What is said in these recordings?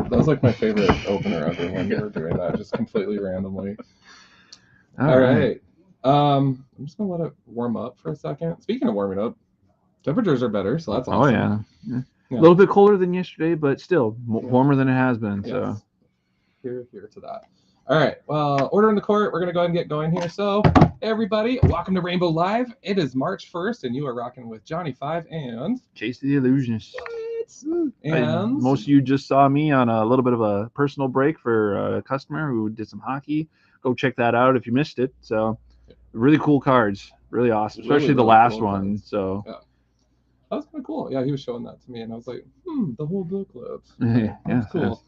That was like my favorite opener ever when we were doing that, just completely randomly. All right. I'm just gonna let it warm up for a second. Speaking of warming up, temperatures are better, so that's awesome. Oh yeah. A little bit colder than yesterday, but still warmer than it has been. Yes. So here to that. All right. Well, order in the court. We're gonna go ahead and get going here. So, everybody, welcome to Rainbow Live. It is March 1st, and you are rocking with Johnny 5 and Casey the Illusionist. And most of you just saw me on a little bit of a personal break for a customer who did some hockey. Go check that out if you missed it. So, really cool cards, really awesome, especially the last cool one. Cards. So. Yeah. That was kind of cool. Yeah, he was showing that to me, and I was like, the whole booklet. That's cool. Yes.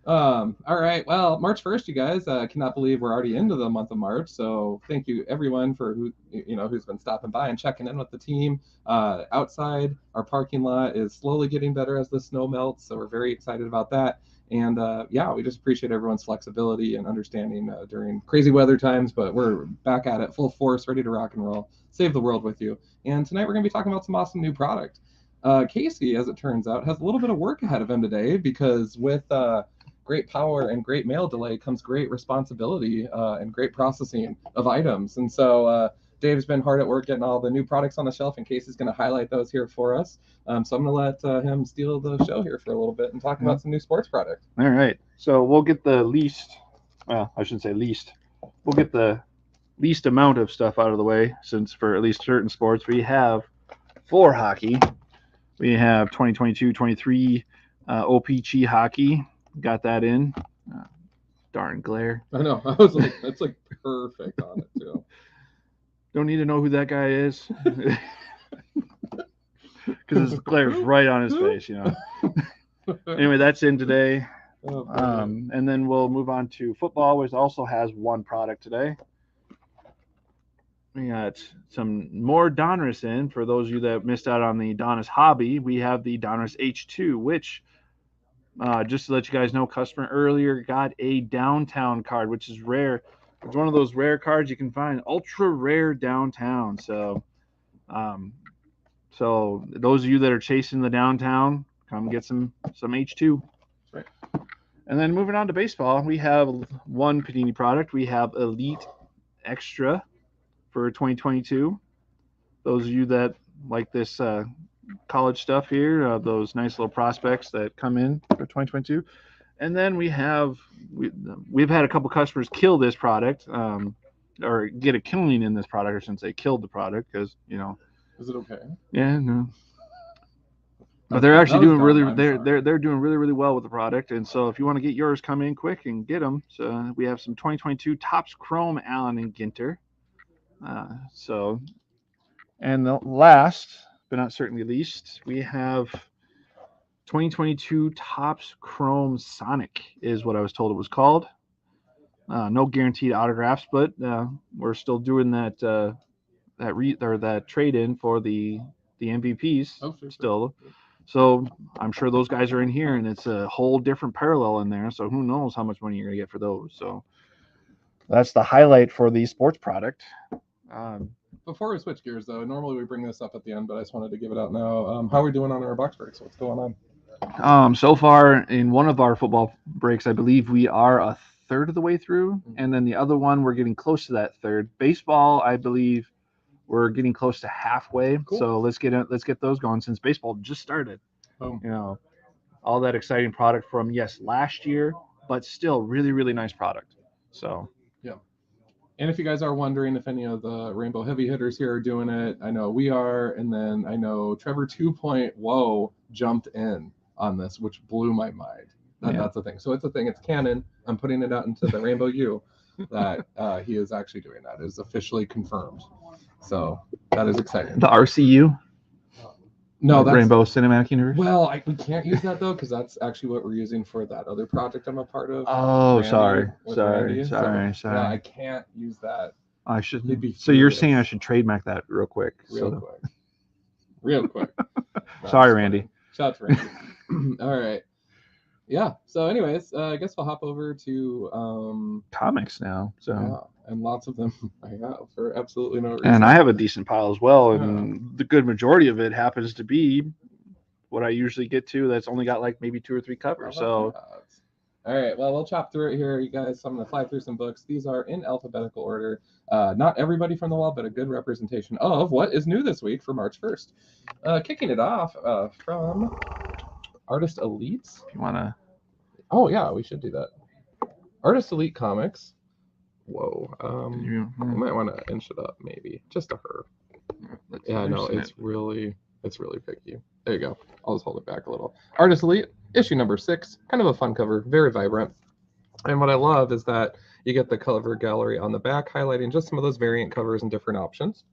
All right. Well, March 1st, you guys. I cannot believe we're already into the month of March. So thank you, everyone, for who's been stopping by and checking in with the team. Outside, our parking lot is slowly getting better as the snow melts, so we're very excited about that. And we just appreciate everyone's flexibility and understanding during crazy weather times. But we're back at it, full force, ready to rock and roll, save the world with you. And tonight we're going to be talking about some awesome new product. Casey, as it turns out, has a little bit of work ahead of him today because with great power and great mail delay comes great responsibility and great processing of items. And so Dave's been hard at work getting all the new products on the shelf, and Casey's going to highlight those here for us. So I'm going to let him steal the show here for a little bit and talk about some new sports products. All right. So we'll get the least, well, I shouldn't say least. We'll get the least amount of stuff out of the way, since for at least certain sports we have for hockey. We have 2022-23 OPC hockey. Got that in. Darn glare. I know. I was like, that's like perfect on it too. Don't need to know who that guy is, because his glare's right on his face, Anyway, that's in today. And then we'll move on to football, which also has one product today. We got some more Donruss in. For those of you that missed out on the Donruss hobby, we have the Donruss H2, which, just to let you guys know, customer earlier got a downtown card, which is rare. It's one of those rare cards you can find, ultra rare downtown. So, so those of you that are chasing the downtown, come get some H2. Right. And then moving on to baseball, we have one Panini product. We have Elite Extra for 2022. Those of you that like this college stuff here, those nice little prospects that come in for 2022. And then we've had a couple customers kill this product, or get a killing in this product, or since they killed the product, because Is it okay? Yeah, no. But they're actually doing they're doing really well with the product, and so if you want to get yours, come in quick and get them. So we have some 2022 Topps Chrome Allen and Ginter. And the last but not certainly least, we have 2022 Topps Chrome Sonic is what I was told it was called. No guaranteed autographs, but we're still doing that trade in for the MVPs still. So I'm sure those guys are in here, and it's a whole different parallel in there. So who knows how much money you're gonna get for those? So that's the highlight for the sports product. Before we switch gears, though, normally we bring this up at the end, but I just wanted to give it out now. How are we doing on our box breaks? What's going on? So far, in one of our football breaks, I believe we are a third of the way through, and then the other one, we're getting close to that third. Baseball, I believe we're getting close to halfway. Cool. So let's get those going, since baseball just started. All that exciting product from last year, but still really nice product. So yeah. And if you guys are wondering if any of the Rainbow heavy hitters here are doing it, I know we are, and then I know Trevor 2.0 jumped in on this, which blew my mind. That's the thing. So it's a thing. It's canon. I'm putting it out into the Rainbow U that he is actually doing that. It is officially confirmed. So that is exciting. The RCU? No, that's Rainbow Cinematic Universe. Well, we can't use that though, because that's actually what we're using for that other project I'm a part of. Oh, Randy, sorry. Yeah, I can't use that. I shouldn't. So you're saying I should trademark that real quick? Real quick. Sorry, Randy. Shout out to Randy. All right. Yeah. So, anyways, I guess we'll hop over to comics now. So. Yeah. And lots of them I have for absolutely no reason. And I have a decent pile as well. And the good majority of it happens to be what I usually get to that's only got like maybe 2 or 3 covers. So All right, well, we'll chop through it here, you guys. So I'm going to fly through some books. These are in alphabetical order. Not everybody from the wall, but a good representation of what is new this week for March 1st. Kicking it off from Artist Elites. If you want to. Oh, yeah, we should do that. Artist Elite Comics. Whoa. You might want to inch it up, maybe. Just to her. Yeah, I know. It's really picky. There you go. I'll just hold it back a little. Artist Elite, issue number 6. Kind of a fun cover, very vibrant. And what I love is that you get the cover gallery on the back, highlighting just some of those variant covers and different options.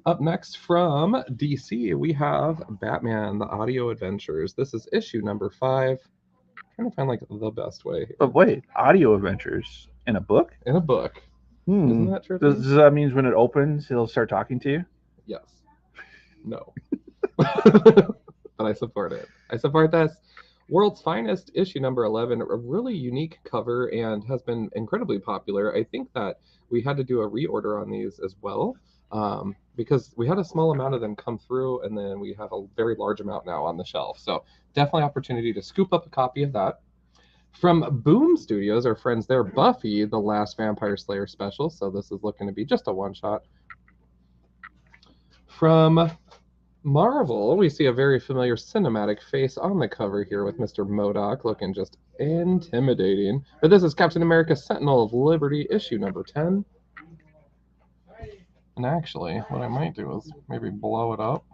Up next from DC, we have Batman, The Audio Adventures. This is issue number 5. I'm trying to find like the best way here. But wait, Audio Adventures in a book? In a book. Isn't that true? Does that mean when it opens, he'll start talking to you? Yes. No. But I support it. I support this. World's Finest, issue number 11, a really unique cover and has been incredibly popular. I think that we had to do a reorder on these as well because we had a small amount of them come through and then we have a very large amount now on the shelf. So definitely opportunity to scoop up a copy of that. From Boom Studios, our friends there, Buffy, The Last Vampire Slayer special. So this is looking to be just a one-shot. From Marvel, we see a very familiar cinematic face on the cover here with Mr. MODOK looking just intimidating. But this is Captain America Sentinel of Liberty, issue number 10. And actually, what I might do is maybe blow it up.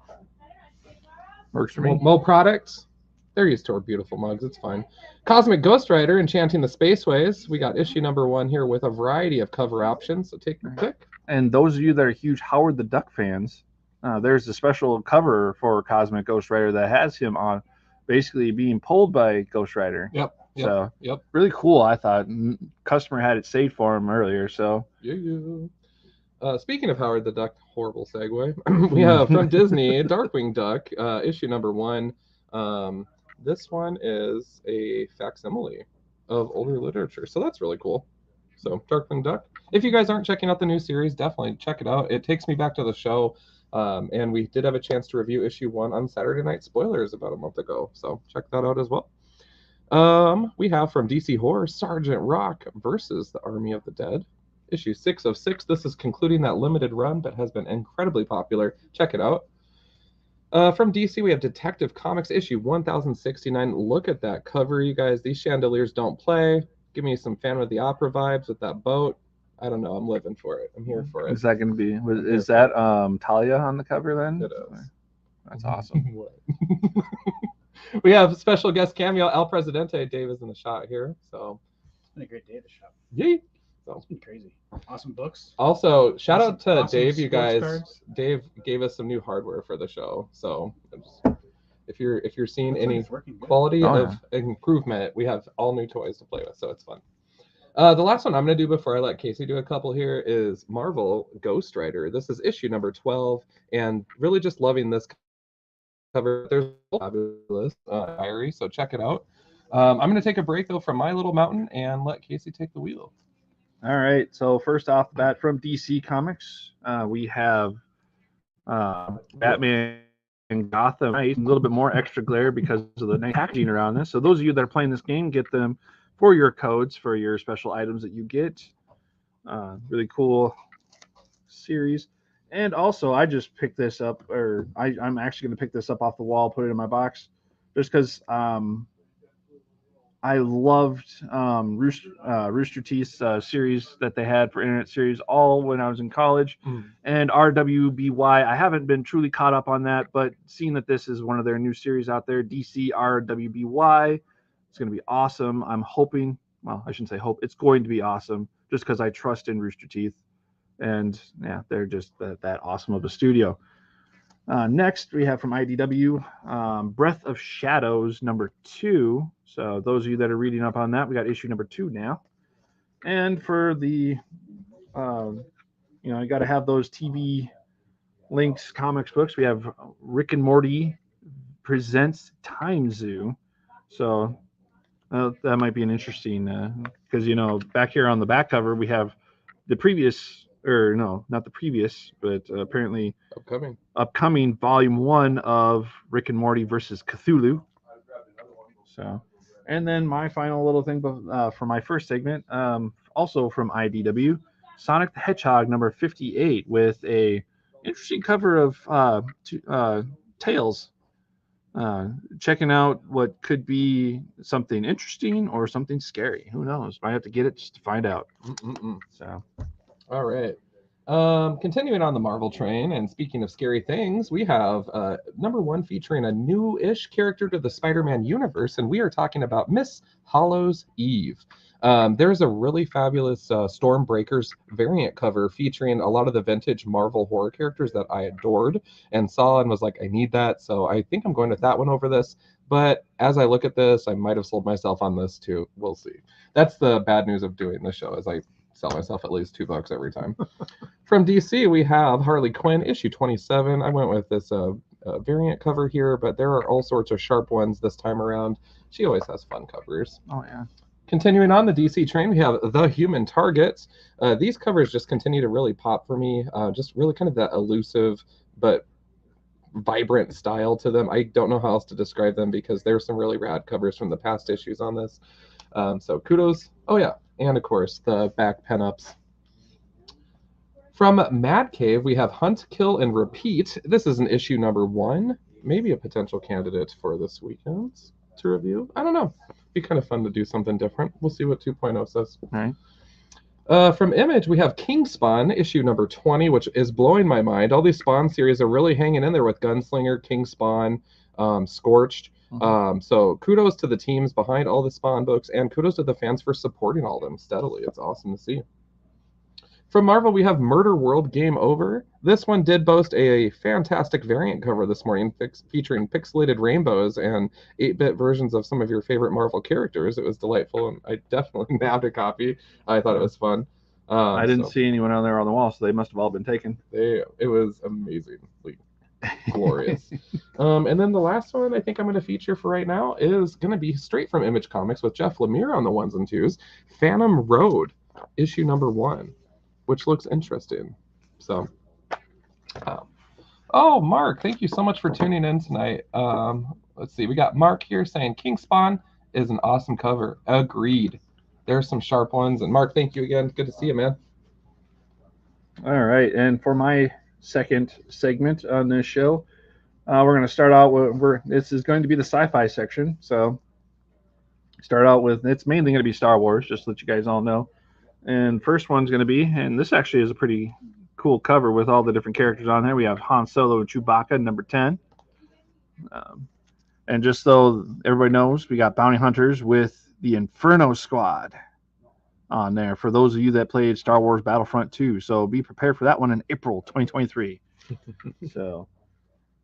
Works for me. Mo products. They're used to our beautiful mugs. It's fine. Cosmic Ghost Rider, Enchanting the Spaceways. We got issue number 1 here with a variety of cover options. So take your pick. And those of you that are huge Howard the Duck fans, there's a special cover for Cosmic Ghost Rider that has him on basically being pulled by Ghost Rider. Yep. So really cool, I thought. Customer had it saved for him earlier. So speaking of Howard the Duck, horrible segue. We have from Disney, Darkwing Duck, issue number 1. This one is a facsimile of older literature, so that's really cool. So Darkwing Duck. If you guys aren't checking out the new series, definitely check it out. It takes me back to the show, and we did have a chance to review issue 1 on Saturday Night Spoilers about a month ago, so check that out as well. We have from DC Horror, Sergeant Rock versus the Army of the Dead. Issue 6 of 6. This is concluding that limited run that has been incredibly popular. Check it out. From DC, we have Detective Comics issue 1069. Look at that cover, you guys. These chandeliers don't play. Give me some Phantom of the Opera vibes with that boat. I don't know. I'm living for it. I'm here for it. Is that going to be? Is that Talia on the cover then? It is. That's awesome. We have special guest cameo El Presidente. Dave is in the shot here. So it's been a great day at the shop. Yay. So it's been crazy. Awesome books. Also, shout out to Dave, you guys. Cards. Dave gave us some new hardware for the show. So if you're seeing any quality of improvement, we have all new toys to play with. So it's fun. The last one I'm going to do before I let Casey do a couple here is Marvel Ghost Rider. This is issue number 12, and really just loving this cover. There's a fabulous diary, so check it out. I'm going to take a break, though, from my little mountain and let Casey take the wheel. All right, so first off the bat from DC Comics, we have Batman and Gotham Knight, a little bit more extra glare because of the nice packaging around this. So those of you that are playing this game, get them for your codes for your special items that you get. Really cool series. And also, I just picked this up, or I'm actually going to pick this up off the wall, put it in my box, just because I loved Rooster Teeth's series that they had for Internet Series all when I was in college. And RWBY, I haven't been truly caught up on that, but seeing that this is one of their new series out there, DC RWBY, it's going to be awesome. I'm hoping, well, I shouldn't say hope, it's going to be awesome just because I trust in Rooster Teeth. And yeah, they're just that awesome of a studio. Next, we have from IDW, Breath of Shadows number 2. So those of you that are reading up on that, we got issue number 2 now. And for the, you got to have those TV links, comics books. We have Rick and Morty presents Time Zoo. So that might be an interesting, because, back here on the back cover, we have the previous, or no, not the previous, but apparently upcoming volume 1 of Rick and Morty versus Cthulhu. So And then my final little thing for my first segment, also from IDW, Sonic the Hedgehog number 58 with a interesting cover of Tails. Checking out what could be something interesting or something scary. Who knows? Might have to get it just to find out. So, all right. Continuing on the Marvel train, and speaking of scary things, we have number 1 featuring a new-ish character to the Spider-Man universe, and we are talking about Miss Hollow's Eve. There's a really fabulous Stormbreakers variant cover featuring a lot of the vintage Marvel horror characters that I adored and saw and was like, I need that. So I think I'm going with that one over this. But as I look at this, I might have sold myself on this too. We'll see. That's the bad news of doing the show, is I sell myself at least $2 every time. From DC, we have Harley Quinn, issue 27. I went with this variant cover here, but there are all sorts of sharp ones this time around. She always has fun covers. oh yeah. Continuing on the DC train, we have The Human Target. These covers just continue to really pop for me. Just really kind of that elusive but vibrant style to them. I don't know how else to describe them because there's some really rad covers from the past issues on this. So kudos. Oh yeah, and of course the back pen-ups. From Mad Cave, we have Hunt, Kill, and Repeat. This is an issue number 1. Maybe a potential candidate for this weekend to review. I don't know. Be kind of fun to do something different. We'll see what 2.0 says. All right. From Image, we have King Spawn, issue number 20, which is blowing my mind. All these Spawn series are really hanging in there with Gunslinger, King Spawn, Scorched. So kudos to the teams behind all the Spawn books, and kudos to the fans for supporting all of them steadily. It's awesome to see. From Marvel, we have Murder World Game Over. This one did boast a fantastic variant cover this morning featuring pixelated rainbows and 8-bit versions of some of your favorite Marvel characters. It was delightful, and I definitely nabbed a copy. I thought it was fun. I didn't see anyone on there on the wall, so they must have all been taken. It was amazingly glorious. And then the last one I think I'm going to feature for right now is going to be straight from Image Comics with Jeff Lemire on the ones and twos. Phantom Road, issue number 1. Which looks interesting. So, oh, Mark, thank you so much for tuning in tonight. Let's see, we got Mark here saying King Spawn is an awesome cover. Agreed. There's some sharp ones. And Mark, thank you again. Good to see you, man. All right, and for my second segment on this show, we're going to start out with this is going to be the sci-fi section. So, start out with it's mainly going to be Star Wars, just to let you guys all know. And first one's going to be, and this actually is a pretty cool cover with all the different characters on there. We have Han Solo and Chewbacca, number 10. And just so everybody knows, we got Bounty Hunters with the Inferno Squad on there for those of you that played Star Wars Battlefront 2. So be prepared for that one in April 2023. So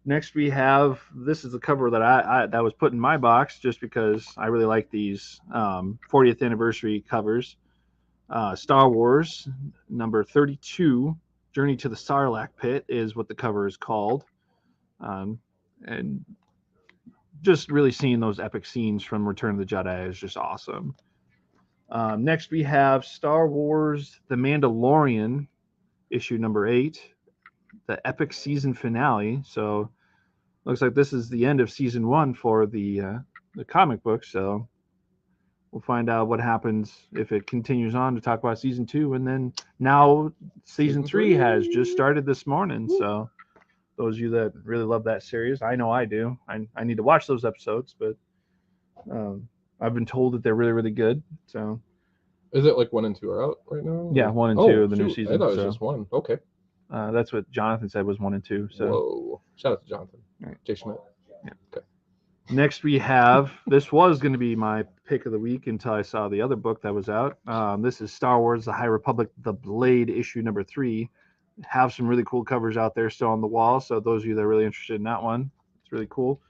next we have, this is the cover that that was put in my box just because I really like these 40th anniversary covers. Star Wars number 32, Journey to the Sarlacc Pit is what the cover is called. And just really seeing those epic scenes from Return of the Jedi is just awesome. Next we have Star Wars The Mandalorian, issue number 8, the epic season finale. So looks like this is the end of season 1 for the comic book. So we'll find out what happens if it continues on to talk about season 2. And then now season 3 has just started this morning. So those of you that really love that series, I know I do. I need to watch those episodes, but I've been told that they're really, really good. So is it like 1 and 2 are out right now? Yeah, 1 and 2 of the new season. I thought it was just 1. Okay. That's what Jonathan said was 1 and 2. So whoa. Shout out to Jonathan. Right. Jay Schmidt. Yeah. Okay. Next, we have, this was going to be my pick of the week until I saw the other book that was out. This is Star Wars The High Republic, The Blade, issue number 3. Have some really cool covers out there still on the wall. So those of you that are really interested in that one, it's really cool.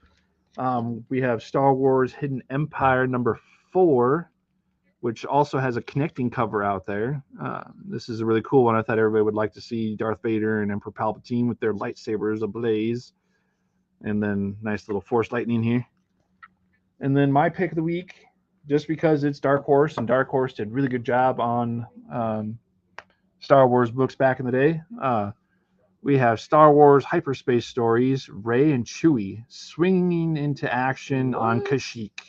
We have Star Wars Hidden Empire number 4, which also has a connecting cover out there. This is a really cool one. I thought everybody would like to see Darth Vader and Emperor Palpatine with their lightsabers ablaze. And then nice little Force lightning here. And then my pick of the week, just because it's Dark Horse, and Dark Horse did a really good job on Star Wars books back in the day. We have Star Wars Hyperspace Stories, Rey and Chewie swinging into action on Kashyyyk.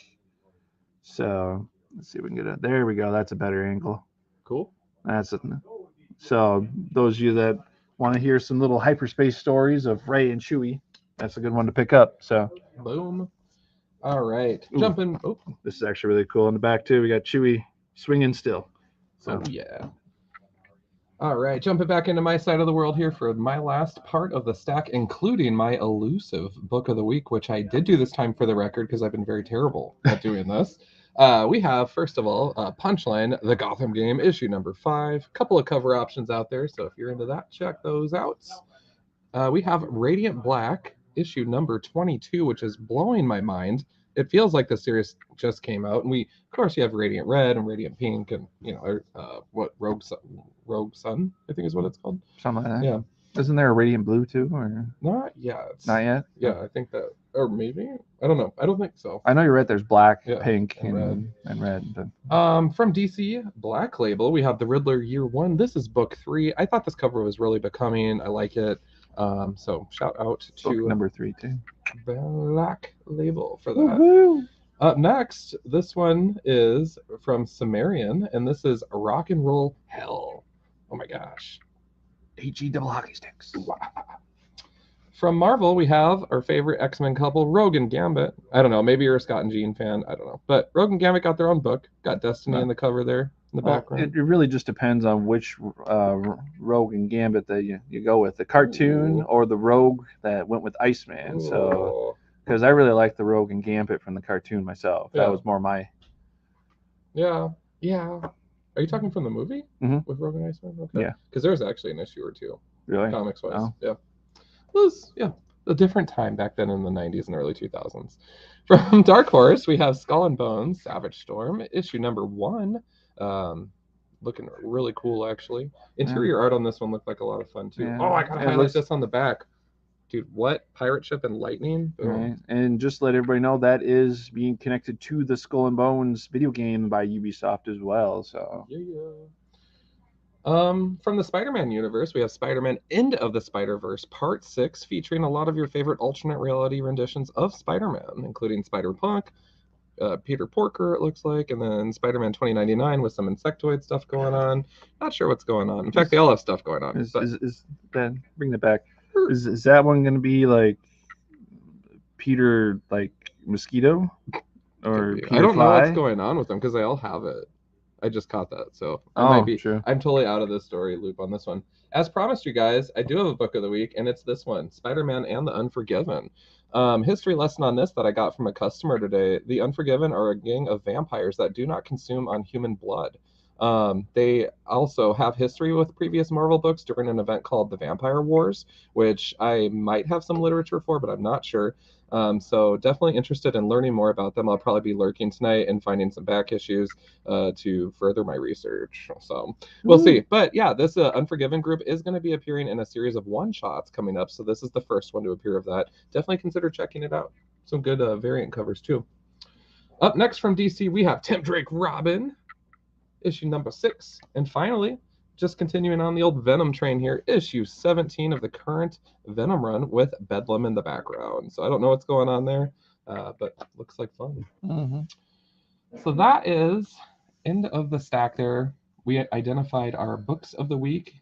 So let's see if we can get it. There we go. That's a better angle. Cool. That's it. So those of you that want to hear some little hyperspace stories of Ray and Chewie, that's a good one to pick up. So Boom. All right. Ooh. Jumping. Oh, this is actually really cool. In the back too, we got Chewie swinging still. So oh yeah. All right, jumping back into my side of the world here for my last part of the stack, including my elusive book of the week, which I did do this time for the record because I've been very terrible at doing this. We have, first of all, Punchline, The Gotham Game, issue number 5. Couple of cover options out there, so if you're into that, check those out. We have Radiant Black, issue number 22, which is blowing my mind. It feels like the series just came out, and of course, you have Radiant Red and Radiant Pink, and what Rogue Sun, I think is what it's called. Something like that. Yeah. Isn't there a Radiant Blue too, or not yet? Not yet. Yeah, I think that, or maybe I don't know. I don't think so. I know you're right. There's black, Yeah, pink, and red. But... from DC Black Label, we have the Riddler Year 1. This is book 3. I thought this cover was really becoming. I like it. So shout out to book number 3 too. Black Label for that. Woo-hoo! Up next, this one is from Sumerian, and this is Rock and Roll Hell. Oh my gosh. HE double hockey sticks. From Marvel, we have our favorite X-Men couple, Rogue and Gambit. I don't know, maybe you're a Scott and Jean fan. I don't know. But Rogue and Gambit got their own book. Got Destiny in the cover there in the background. It really just depends on which Rogue and Gambit that you go with. The cartoon or the Rogue that went with Iceman. Ooh. So, because I really like the Rogue and Gambit from the cartoon myself. Yeah. That was more my... Yeah. Are you talking from the movie with Rogue and Iceman? Okay. Yeah. Because there's actually an issue or two. Really? Comics-wise. Oh. Yeah. It was, a different time back then in the 90s and early 2000s. From Dark Horse, we have Skull and Bones, Savage Storm, issue number 1. Looking really cool, actually. Interior art on this one looked like a lot of fun, too. Yeah. Oh, I gotta highlight this on the back. Dude, what? Pirate Ship and Lightning? Right. And just to let everybody know, that is being connected to the Skull and Bones video game by Ubisoft as well. So from the Spider-Man universe, we have Spider-Man End of the Spider-Verse Part 6, featuring a lot of your favorite alternate reality renditions of Spider-Man, including Spider-Punk, Peter Porker, it looks like, and then Spider-Man 2099 with some insectoid stuff going on. Not sure what's going on. In fact, they all have stuff going on. Is that, bring it back. Is that one going to be like Peter, like Mosquito? Or Peter I don't know Fly? what's going on with them because they all have it. I just caught that, so true. I'm totally out of the story loop on this one. As promised, you guys, I do have a book of the week, and it's this one, Spider-Man and the Unforgiven. History lesson on this that I got from a customer today. The Unforgiven are a gang of vampires that do not consume on human blood. They also have history with previous Marvel books during an event called the Vampire Wars, which I might have some literature for, but I'm not sure. So definitely interested in learning more about them. I'll probably be lurking tonight and finding some back issues to further my research. So we'll see. But yeah, this Unforgiven group is going to be appearing in a series of one-shots coming up. So this is the first one to appear of that. Definitely consider checking it out. Some good variant covers too. Up next from DC, we have Tim Drake Robin, issue number 6. And finally, just continuing on the old Venom train here, issue 17 of the current Venom run with Bedlam in the background. So I don't know what's going on there, but looks like fun. So that is end of the stack there. We identified our books of the week.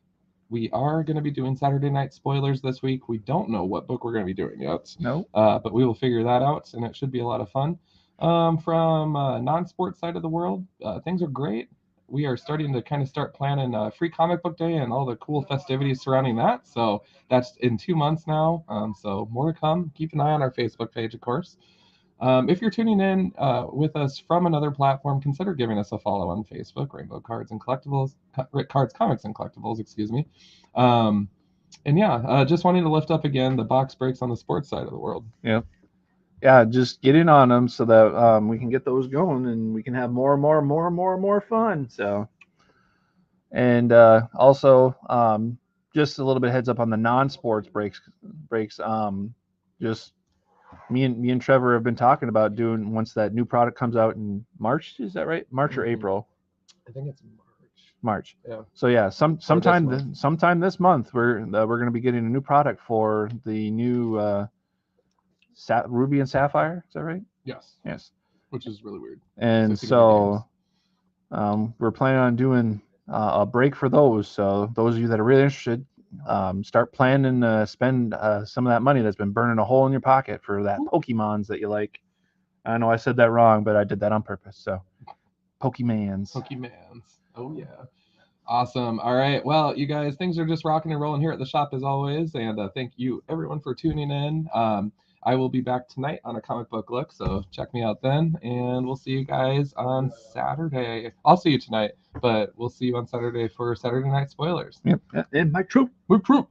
We are going to be doing Saturday night spoilers this week. We don't know what book we're going to be doing yet. No. But we will figure that out, and it should be a lot of fun. From non-sports side of the world, things are great. We are starting to start planning Free Comic Book Day and all the cool festivities surrounding that. So that's in 2 months now. So more to come. Keep an eye on our Facebook page, of course. If you're tuning in with us from another platform, consider giving us a follow on Facebook, Rainbow Cards and Collectibles, Cards, Comics, and Collectibles, excuse me. And yeah, just wanting to lift up again the box breaks on the sports side of the world. Yeah, just get in on them so that we can get those going and we can have more fun. So, and also just a little bit heads up on the non-sports breaks. Just me and Trevor have been talking about doing once that new product comes out in March. Is that right? March or April? I think it's March. Yeah. So yeah, sometime this month we're going to be getting a new product for the new. Ruby and Sapphire, is that right? Yes. which is really weird. And 50 so we're planning on doing a break for those. So those of you that are really interested, start planning to spend some of that money that's been burning a hole in your pocket for that Pokemons that you like. I know I said that wrong, but I did that on purpose. So Pokemans. Oh yeah. Awesome. All right. Well, you guys, things are just rocking and rolling here at the shop as always. And thank you everyone for tuning in. I will be back tonight on a comic book look, so check me out then. And we'll see you guys on Saturday. I'll see you tonight, but we'll see you on Saturday for Saturday Night Spoilers. Yep. And my troop. We're troop.